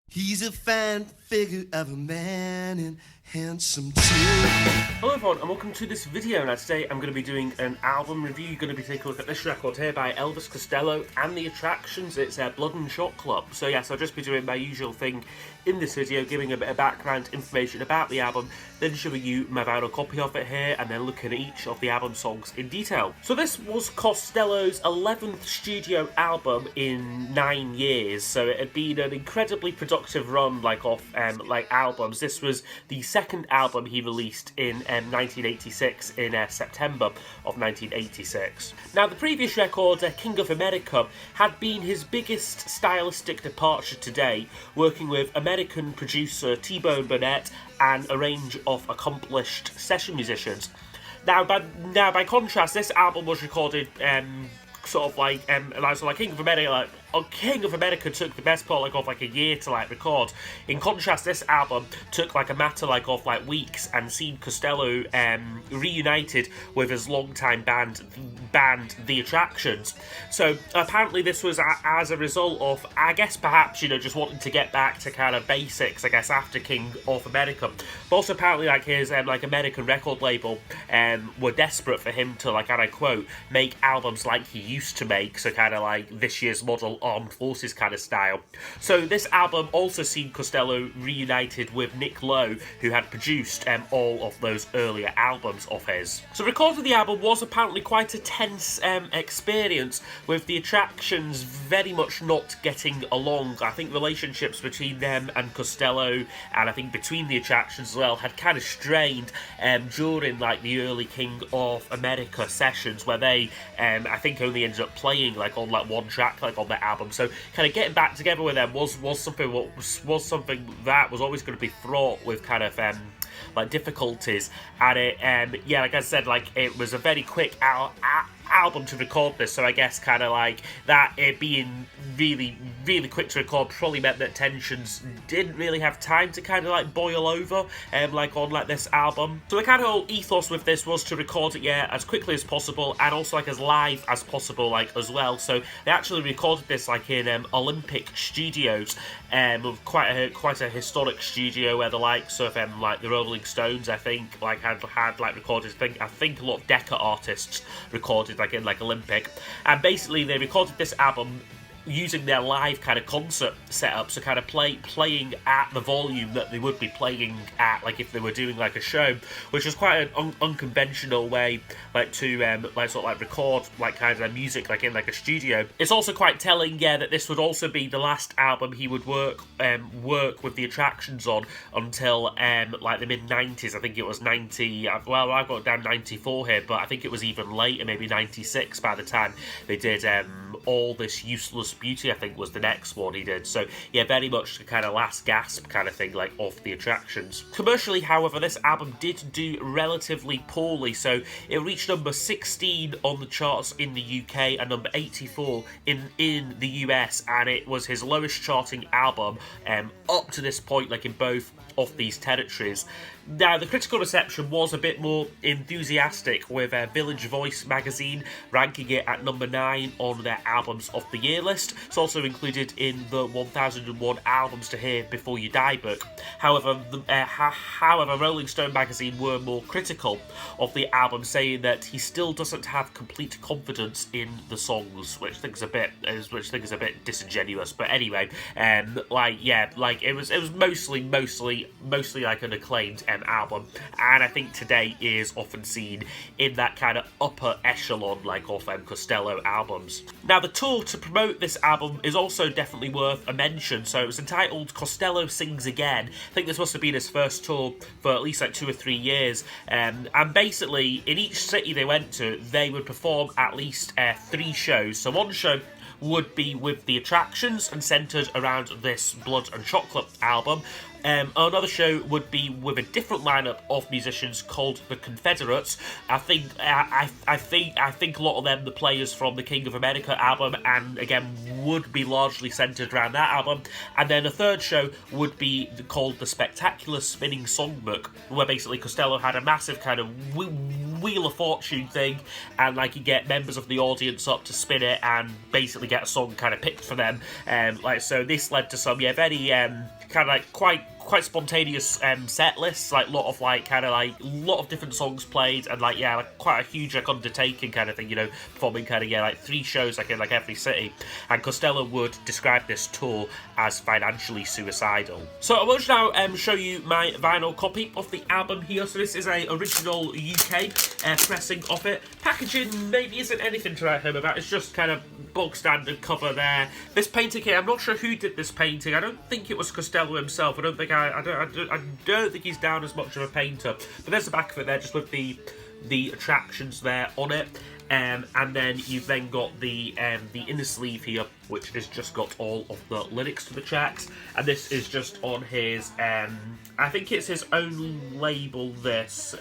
He's a fine figure of a man and handsome too. Hello everyone and welcome to this video. Now today I'm going to be doing an album review. You're going to be taking a look at this record here by Elvis Costello and the Attractions. It's Blood and Shot Club. So yes, I'll just be doing my usual thing in this video, giving a bit of background information about the album, then showing you my vinyl copy of it here, and then looking at each of the album songs in detail. So this was Costello's 11th studio album in 9 years, so it had been an incredibly productive run of albums. This was the second album he released in 1986, in September of 1986. Now the previous record, King of America, had been his biggest stylistic departure to date, working with American producer T-Bone Burnett and a range of accomplished session musicians. Now, by contrast, this album was recorded King of America. King of America took the best part of a year to record. In contrast, this album took a matter of weeks, and seen Costello reunited with his longtime band The Attractions. So apparently this was as a result of, I guess perhaps just wanting to get back to kind of basics, I guess, after King of America. But also apparently his American record label were desperate for him to, and I quote, make albums like he used to make, so kind of this year's model Armed Forces kind of style. So this album also seen Costello reunited with Nick Lowe, who had produced all of those earlier albums of his. So recording the album was apparently quite a tense experience, with the Attractions very much not getting along. I think relationships between them and Costello, and I think between the Attractions as well, had kind of strained during the early King of America sessions, where they I think only ended up playing on one track on the album. So kind of getting back together with them was something that was always going to be fraught with kind of difficulties. And it like I said, it was a very quick album to record this, so I guess kind of that it being really quick to record probably meant that tensions didn't really have time to kind of boil over on this album. So the kind of whole ethos with this was to record it as quickly as possible, and also as live as possible as well. So they actually recorded this in Olympic Studios, quite a historic studio where the likes of the Rolling Stones, I think, had recorded. I think a lot of Decca artists recorded in Olympic, and basically they recorded this album using their live kind of concert setup, so kind of playing at the volume that they would be playing at if they were doing a show, which was quite an unconventional way to record kind of music in a studio. It's also quite telling that this would also be the last album he would work with the Attractions on until the mid-90s. I think it was 90, well, I've got down 94 here, but I think it was even later, maybe 96 by the time they did All This Useless Beauty, I think was the next one he did. So yeah, very much the kind of last gasp kind of thing of the Attractions. Commercially, however, this album did do relatively poorly, so it reached number 16 on the charts in the UK and number 84 in the US, and it was his lowest charting album up to this point in both of these territories. Now, the critical reception was a bit more enthusiastic, with Village Voice magazine ranking it at number 9 on their Albums of the Year list. It's also included in the 1001 Albums to Hear Before You Die book. However, Rolling Stone magazine were more critical of the album, saying that he still doesn't have complete confidence in the songs, which I think is a bit disingenuous. But anyway, it was mostly an acclaimed album, and I think today is often seen in that kind of upper echelon of Costello albums. Now, the tour to promote this album is also definitely worth a mention. So it was entitled Costello Sings Again. I think this must have been his first tour for at least 2 or 3 years, and basically in each city they went to, they would perform at least 3 shows. So one show would be with the Attractions and centred around this Blood and Chocolate album. Another show would be with a different lineup of musicians called the Confederates. I think a lot of them the players from the King of America album, and again would be largely centred around that album. And then a third show would be called the Spectacular Spinning Songbook, where basically Costello had a massive kind of Wheel of Fortune thing, and you get members of the audience up to spin it and basically actually get a song kind of picked for them. Like, so this led to some, very kind of like quite spontaneous set lists, like lot of different songs played, and like quite a huge like undertaking kind of thing, performing kind of like 3 shows like in like every city. And Costello would describe this tour as financially suicidal. So I will now show you my vinyl copy of the album here. So this is a original UK pressing of it. Packaging maybe isn't anything to write home about. It's just kind of bog standard cover there. This painting here, I'm not sure who did this painting. I don't think it was Costello himself. I don't think he's down as much of a painter. But there's the back of it there, just with the attractions there on it. And then you've then got the inner sleeve here, which has just got all of the lyrics to the tracks. And this is just on his, I think it's his own label, this,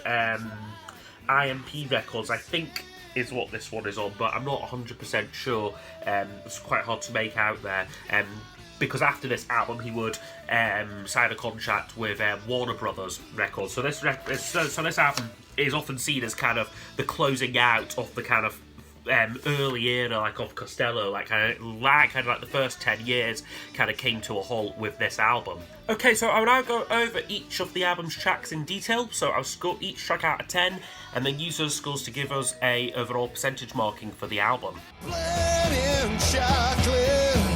IMP Records, I think is what this one is on, but I'm not 100% sure. It's quite hard to make out there. Because after this album, he would sign a contract with Warner Brothers Records. So this album is often seen as kind of the closing out of the kind of early era, like of Costello, like the first 10 years kind of came to a halt with this album. Okay, so I'll now go over each of the album's tracks in detail. So I'll score each track out of 10, and then use those scores to give us a overall percentage marking for the album. Blood and chocolate.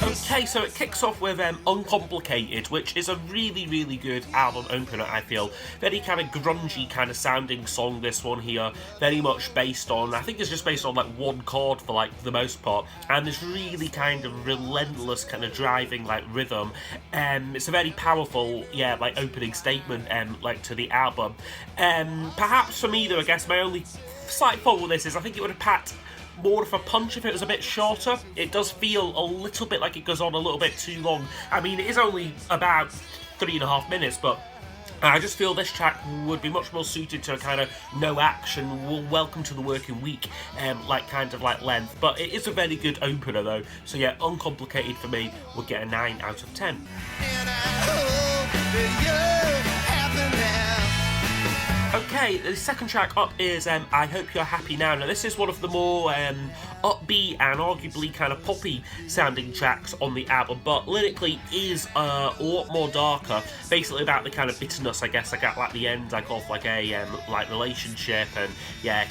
Okay, so it kicks off with Uncomplicated, which is a really, really good album opener, I feel. Very kind of grungy kind of sounding song, this one here. Very much based on, I think it's just based on like one chord for like the most part. And this really kind of relentless kind of driving like rhythm. It's a very powerful, like opening statement like to the album. Perhaps for me though, I guess my only slight fault with this is I think it would have packed more of a punch if it was a bit shorter. It does feel a little bit like it goes on a little bit too long. I mean, it is only about 3.5 minutes, but I just feel this track would be much more suited to a kind of no action, welcome to the working week, kind of length. But it is a very good opener though. So yeah, Uncomplicated for me would get a 9 out of 10. And I hope that you're happy now. Okay, the second track up is I Hope You're Happy Now. Now this is one of the more upbeat and arguably kind of poppy sounding tracks on the album, but lyrically is a lot more darker, basically about the kind of bitterness, I guess, like at like the end like of like a like relationship, and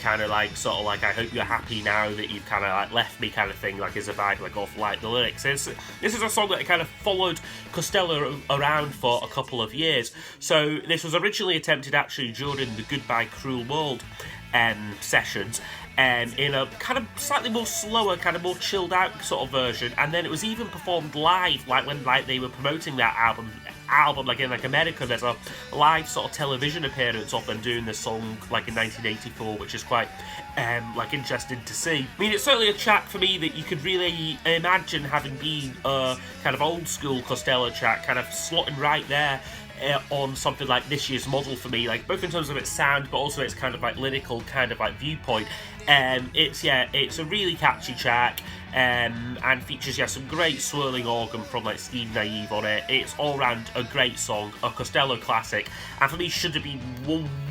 kind of like sort of like I hope you're happy now that you've kind of like left me kind of thing, like is a vibe like off like the lyrics. This is a song that kind of followed Costello around for a couple of years. So this was originally attempted actually during the Goodbye Cruel World sessions, in a kind of slightly more slower, kind of more chilled out sort of version, and then it was even performed live, like when like they were promoting that album like in like America. There's a live sort of television appearance of them doing this song like in 1984, which is quite like interesting to see. I mean, it's certainly a track for me that you could really imagine having been a kind of old school Costello track, kind of slotting right there on something like this year's Model for me, like both in terms of its sound but also its kind of like lyrical kind of like viewpoint. It's a really catchy track, and features some great swirling organ from like Steve Naive on it. It's all round a great song, a Costello classic, and for me should have been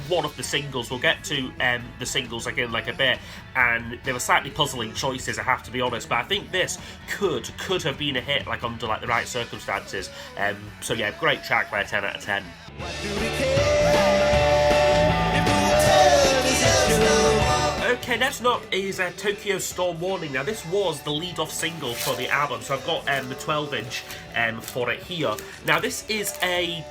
one of the singles. We'll get to the singles again like a bit, and they were slightly puzzling choices, I have to be honest, but I think this could have been a hit like under like the right circumstances. So yeah, great track by a 10 out of 10. What do we care if the world is a show? Okay, next up is Tokyo Storm Warning. Now this was the lead-off single for the album, so I've got the 12-inch for it here. Now this is a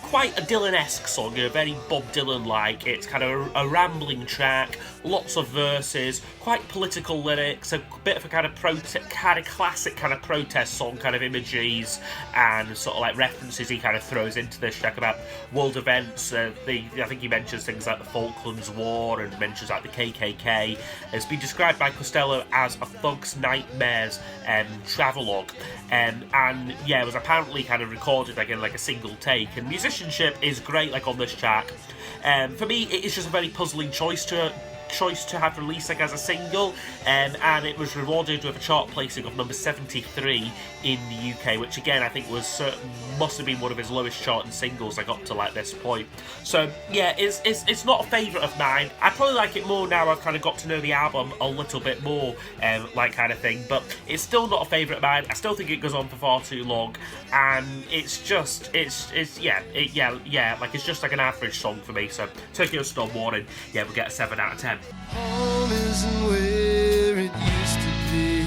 quite a Dylan-esque song, very Bob Dylan-like. It's kind of a rambling track, lots of verses, quite political lyrics, a bit of a kind of classic kind of protest song kind of images and sort of like references he kind of throws into this track about world events. I think he mentions things like the Falklands War and mentions like the KKK. It's been described by Costello as a thug's nightmares travelogue, and it was apparently kind of recorded like in like a single take. And musicianship is great like on this track. For me, it is just a very puzzling choice to choice to have released like as a single, and it was rewarded with a chart placing of number 73 in the UK, which again I think must have been one of his lowest charting singles I got to like this point. So yeah, it's not a favourite of mine. I probably like it more now I've kind of got to know the album a little bit more, like kind of thing, but it's still not a favourite of mine. I still think it goes on for far too long, and it's just it's like an average song for me. So Tokyo Storm Warning, yeah, we'll get a 7 out of 10. Home isn't where it used to be.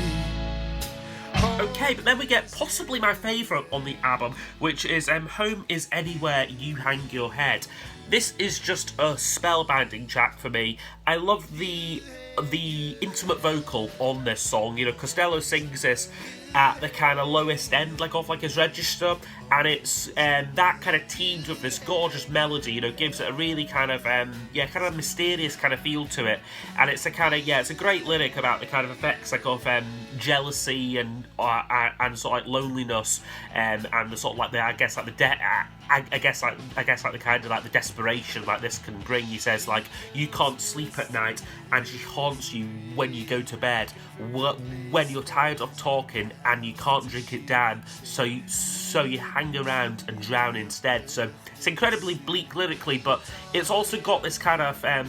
Okay, but then we get possibly my favourite on the album, which is Home Is Anywhere You Hang Your Head. This is just a spellbinding track for me. I love the intimate vocal on this song. You know, Costello sings this at the kind of lowest end, like off like his register, and it's that kind of teamed with this gorgeous melody, you know, gives it a really kind of kind of mysterious kind of feel to it. And it's a kind of it's a great lyric about the kind of effects like of jealousy and sort of like loneliness, and the sort of like the the kind of like the desperation like this can bring. He says like, you can't sleep at night and she haunts you when you go to bed, when you're tired of talking and you can't drink it down, so you hang around and drown instead. So it's incredibly bleak lyrically, but it's also got this kind of a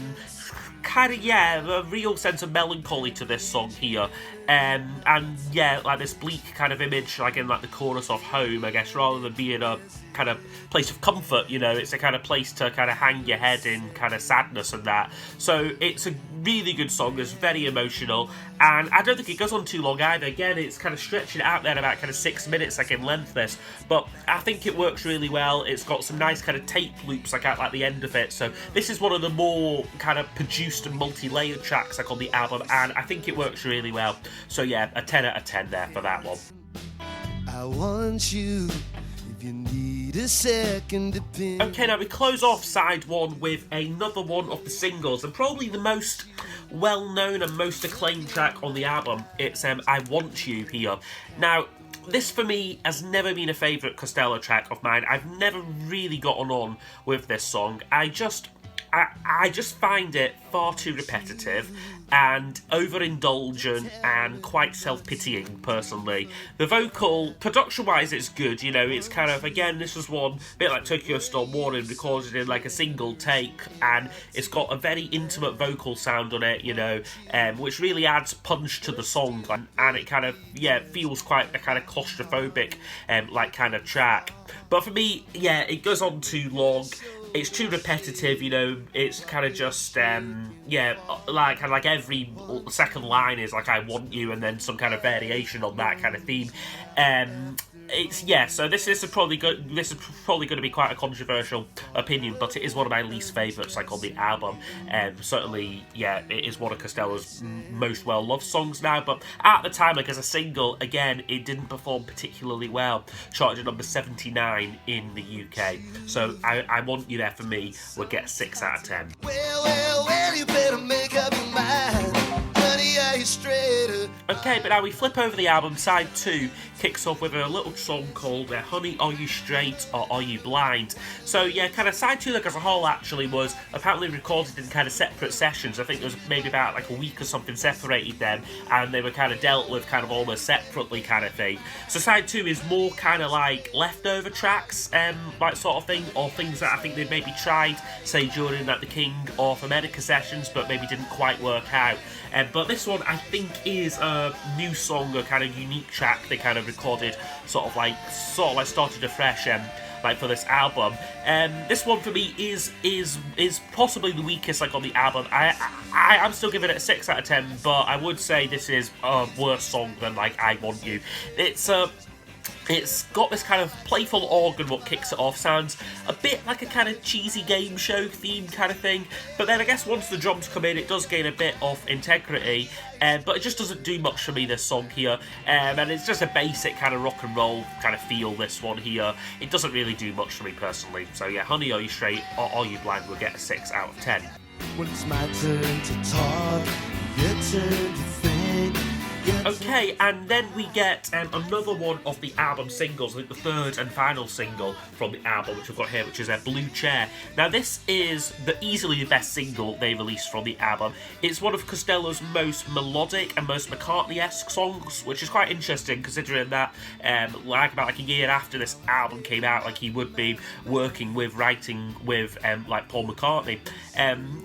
real sense of melancholy to this song here, and like this bleak kind of image, like in like the chorus of home, I guess, rather than being a kind of place of comfort, you know, it's a kind of place to kind of hang your head in kind of sadness and that. So it's a really good song, it's very emotional, and I don't think it goes on too long either. Again, it's kind of stretching it out there about kind of 6 minutes like in length this, but I think it works really well. It's got some nice kind of tape loops like at like the end of it, so this is one of the more kind of produced and multi-layered tracks like on the album, and I think it works really well. So yeah, a 10 out of 10 there for that one. I want you if you need a second opinion. Okay, now we close off side one with another one of the singles, and probably the most well-known and most acclaimed track on the album. It's I Want You here. Now, this for me has never been a favourite Costello track of mine. I've never really gotten on with this song. I just find it far too repetitive and overindulgent and quite self-pitying, personally. The vocal, production-wise, it's good, you know, it's kind of, again, this was one, a bit like Tokyo Storm Warning, recorded in like a single take, and it's got a very intimate vocal sound on it, you know, which really adds punch to the song, and it kind of, feels quite a kind of claustrophobic, like, kind of track. But for me, it goes on too long. It's too repetitive, you know, it's kind of just, like every second line is like, I want you, and then some kind of variation on that kind of theme. So this is probably going to be quite a controversial opinion, but it is one of my least favourites, like on the album. Certainly, it is one of Costello's most well-loved songs now, but at the time, like as a single, again, it didn't perform particularly well, charted at number 79 in the UK. So I Want You there for me would get a 6 out of 10. Well, you better make up your mind. Honey, are you straight? Okay, but now we flip over the album. Side 2 kicks off with a little song called Honey, Are You Straight or Are You Blind? So kind of side 2 like as a whole actually was apparently recorded in kind of separate sessions. I think there was maybe about like a week or something separated them, and they were kind of dealt with kind of almost separately kind of thing. So side 2 is more kind of like leftover tracks, like sort of thing, or things that I think they maybe tried, say during like the King of America sessions, but maybe didn't quite work out. But this one I think is a new song, a kind of unique track they kind of recorded, sort of like started afresh, like for this album. This one for me is possibly the weakest like on the album. I'm still giving it a 6 out of 10, but I would say this is a worse song than like I Want You. It's got this kind of playful organ what kicks it off, sounds a bit like a kind of cheesy game show theme kind of thing, but then I guess once the drums come in it does gain a bit of integrity, but it just doesn't do much for me, this song here, and it's just a basic kind of rock and roll kind of feel, this one here. It doesn't really do much for me personally, so Honey, Are You Straight or Are You Blind will get a 6 out of 10. When it's my turn to talk, your turn to think, Okay, and then we get another one of the album singles, I think the third and final single from the album, which we've got here, which is Blue Chair. Now, this is easily the best single they released from the album. It's one of Costello's most melodic and most McCartney-esque songs, which is quite interesting considering that, about a year after this album came out, he would be writing with Paul McCartney.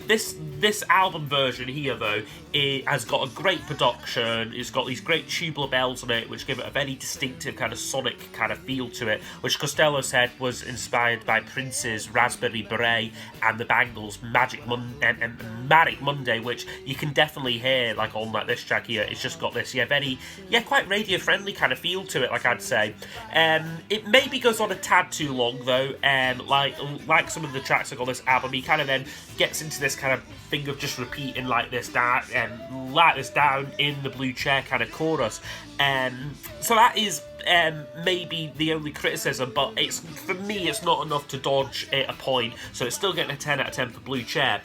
This album version here, though, it has got a great production. It's got these great tubular bells on it, which give it a very distinctive kind of sonic kind of feel to it, which Costello said was inspired by Prince's Raspberry Beret and the Bangles' Magic Monday, which you can definitely hear on this track here. It's just got this quite radio friendly kind of feel to it, I'd say. It maybe goes on a tad too long though, like some of the tracks on this album. He kind of then gets into this kind of thing of just repeating this down in the Blue Chair kind of chorus. So that is maybe the only criticism, but for me it's not enough to dodge a point, so it's still getting a 10 out of 10 for Blue Chair.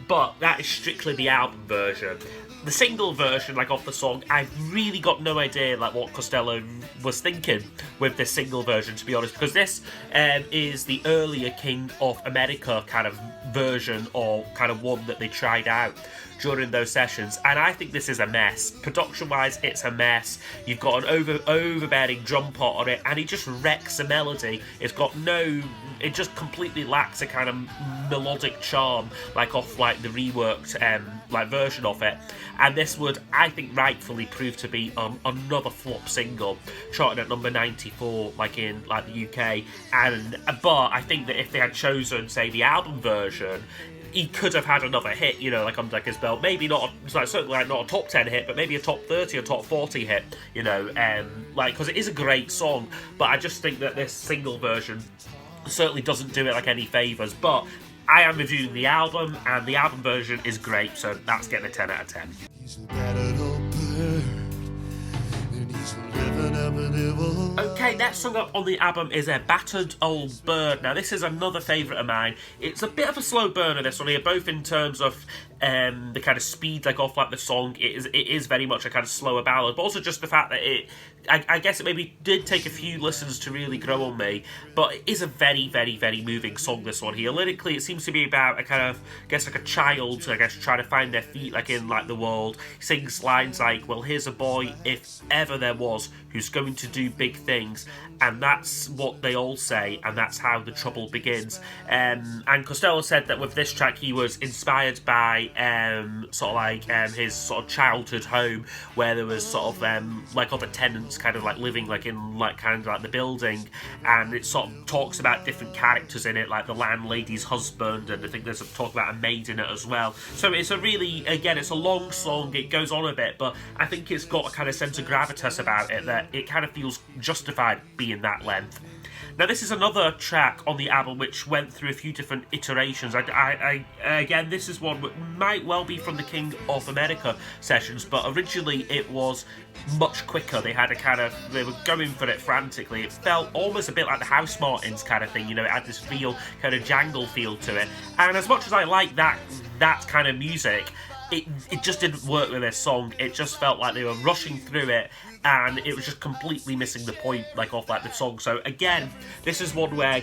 But that is strictly the album version. The single version, of the song, I've really got no idea, what Costello was thinking with this single version, to be honest, because this is the earlier King of America kind of version, or kind of one that they tried out during those sessions, and I think this is a mess. Production-wise, it's a mess. You've got an overbearing drum part on it, and it just wrecks the melody. It just completely lacks a kind of melodic charm, off the reworked version of it. And this would, I think, rightfully prove to be another flop single, charting at number 94, in the UK. But I think that if they had chosen, say, the album version, he could have had another hit, under his belt. Maybe not, certainly not a top 10 hit, but maybe a top 30 or top 40 hit, because it is a great song. But I just think that this single version certainly doesn't do it any favours. But I am reviewing the album, and the album version is great, so that's getting a 10 out of 10. He's a battered old bird, and he's living up an evil. Okay, next song up on the album is A Battered Old Bird. Now, this is another favourite of mine. It's a bit of a slow burner, this one here, both in terms of the kind of speed, off the song. It is very much a kind of slower ballad, but also just the fact that I guess it maybe did take a few listens to really grow on me, but it is a very, very, very moving song, this one here. Lyrically, it seems to be about a kind of, a child, trying to find their feet, in the world. He sings lines well, here's a boy, if ever there was, who's going to do big things, and that's what they all say, and that's how the trouble begins. And Costello said that with this track, he was inspired by his sort of childhood home, where there was sort of other tenants kind of living in the building, and it sort of talks about different characters in it, the landlady's husband, and I think there's a talk about a maid in it as well. So it's a really, again, it's a long song, it goes on a bit, but I think it's got a kind of sense of gravitas about it that it kind of feels justified being that length. Now, this is another track on the album which went through a few different iterations. Again, this is one that might well be from the King of America sessions, but originally it was much quicker. They were going for it frantically. It felt almost a bit like the House Martins kind of thing, it had this real kind of jangle feel to it. And as much as I like that kind of music, it just didn't work with this song. It just felt like they were rushing through it, and it was just completely missing the point of the song. So again, this is one where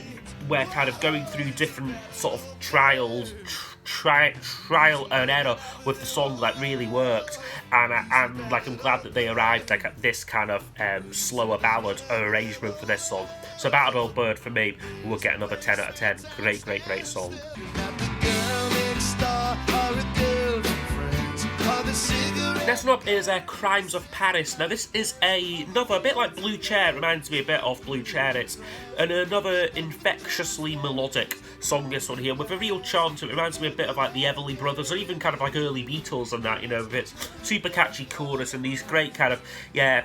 we're kind of going through different sort of trial and error with the song that really worked, and I'm glad that they arrived at this kind of slower ballad arrangement for this song. So Battered Old Bird for me will get another 10 out of 10. Great song. Next one up is Crimes of Paris. Now, this is another, a bit like Blue Chair, reminds me a bit of Blue Chair. It's another infectiously melodic song, this one here, with a real charm to it. Reminds me a bit of the Everly Brothers, or even kind of early Beatles and that, with its super catchy chorus and these great kind of,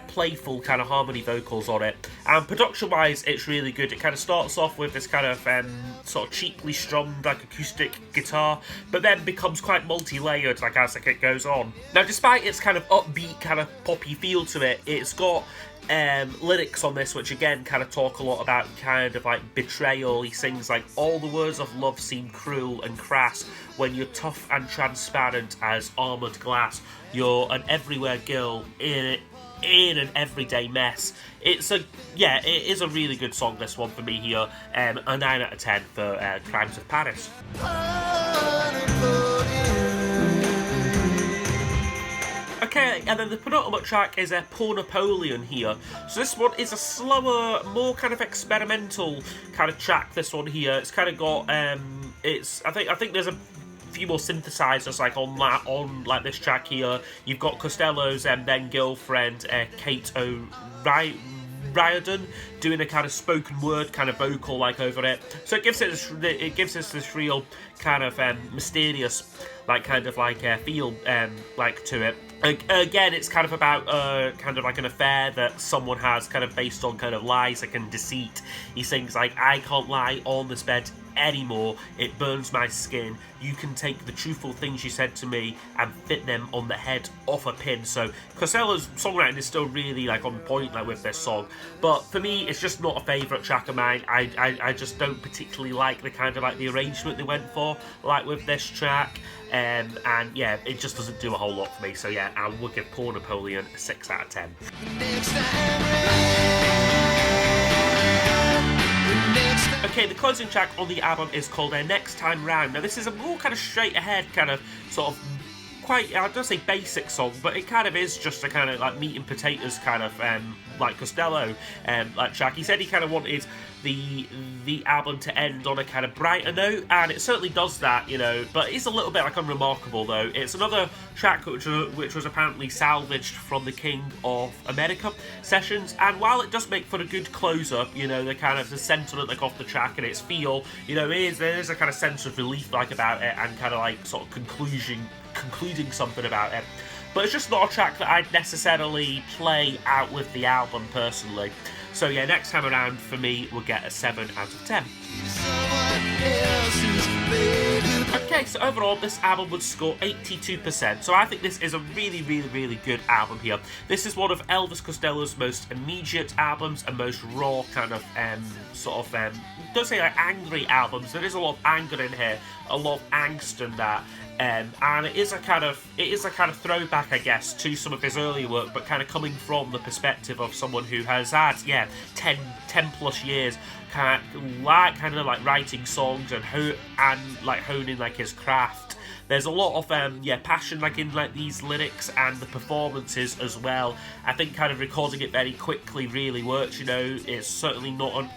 playful kind of harmony vocals on it. And production-wise, it's really good. It kind of starts off with this kind of sort of cheaply strummed acoustic guitar, but then becomes quite multi-layered as it goes on. Now, despite its this kind of upbeat, kind of poppy feel to it. It's got lyrics on this which again kind of talk a lot about kind of like betrayal. He sings like, all the words of love seem cruel and crass when you're tough and transparent as armoured glass. You're an everywhere girl in an everyday mess. It is a really good song, this one for me here. A 9 out of 10 for Crimes of Paris. Okay, and then the penultimate track is a Poor Napoleon here. So this one is a slower, more kind of experimental kind of track. This one here, it's kind of got I think there's a few more synthesizers like on like this track here. You've got Costello's then girlfriend Kate O'Riordan doing a kind of spoken word kind of vocal like over it. So it gives us this real kind of mysterious like kind of like feel like to it. Again, it's kind of about kind of like an affair that someone has kind of based on kind of lies like and deceit. He sings like, I can't lie on this bed anymore, it burns my skin. You can take the truthful things you said to me and fit them on the head of a pin. So Costello's songwriting is still really like on point like with this song, but for me it's just not a favourite track of mine. I just don't particularly like the kind of like the arrangement they went for like with this track, and yeah, it just doesn't do a whole lot for me. So yeah, I would give Poor Napoleon a 6 out of 10. Okay, the closing track on the album is called Next Time Round. Now this is a more kind of straight ahead kind of sort of quite, I don't say basic song, but it kind of is just a kind of like meat and potatoes kind of like Costello like track. He said he kind of wanted the album to end on a kind of brighter note, and it certainly does that, you know, but it's a little bit like unremarkable though. It's another track which was apparently salvaged from the King of America sessions, and while it does make for a good closer, you know, the kind of the sentiment like off the track and its feel, you know, there is a kind of sense of relief like about it, and kind of like sort of concluding something about it. But it's just not a track that I'd necessarily play out with the album personally. So yeah, Next Time Around for me will get a 7 out of 10. Okay, so overall this album would score 82%, so I think this is a really, really, really good album here. This is one of Elvis Costello's most immediate albums and most raw kind of don't say like angry albums. There is a lot of anger in here, a lot of angst in that. And it is a kind of throwback, I guess, to some of his earlier work, but kind of coming from the perspective of someone who has had 10 plus years kind of like writing songs and honing like his craft. There's a lot of passion like in like these lyrics and the performances as well. I think kind of recording it very quickly really works, you know. It's certainly not an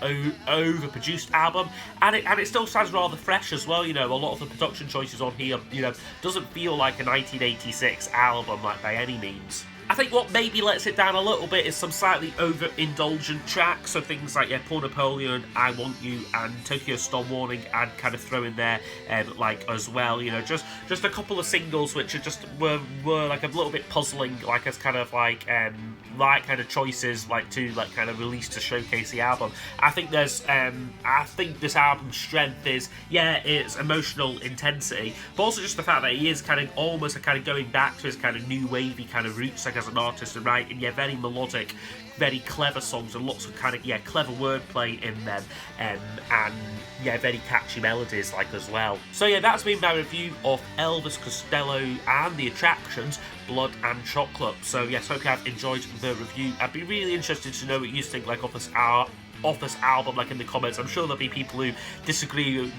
overproduced album, and it still sounds rather fresh as well, you know. A lot of the production choices on here, you know, doesn't feel like a 1986 album like by any means. I think what maybe lets it down a little bit is some slightly over-indulgent tracks, so things like Poor Napoleon, I Want You, and Tokyo Storm Warning, I'd kind of throw in there like as well, you know, just a couple of singles which are just were like a little bit puzzling, like as kind of like kind of choices like to like kind of release to showcase the album. I think there's I think this album's strength is it's emotional intensity, but also just the fact that he is kind of almost kind of going back to his kind of new wavy kind of roots like as an artist and writing very melodic, very clever songs and lots of kind of clever wordplay in them, and very catchy melodies like as well. So yeah, that's been my review of Elvis Costello and the Attractions, Blood and Chocolate. So yes, hope you have enjoyed the review. I'd be really interested to know what you think like of this album like in the comments. I'm sure there'll be people who disagree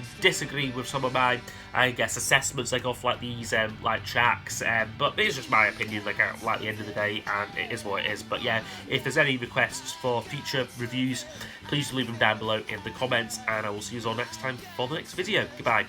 with some of my, I guess, assessments like of like these like tracks, but it's just my opinion like at the end of the day, and it is what it is. But yeah, if there's any requests for future reviews, please leave them down below in the comments, and I will see you all next time for the next video. Goodbye.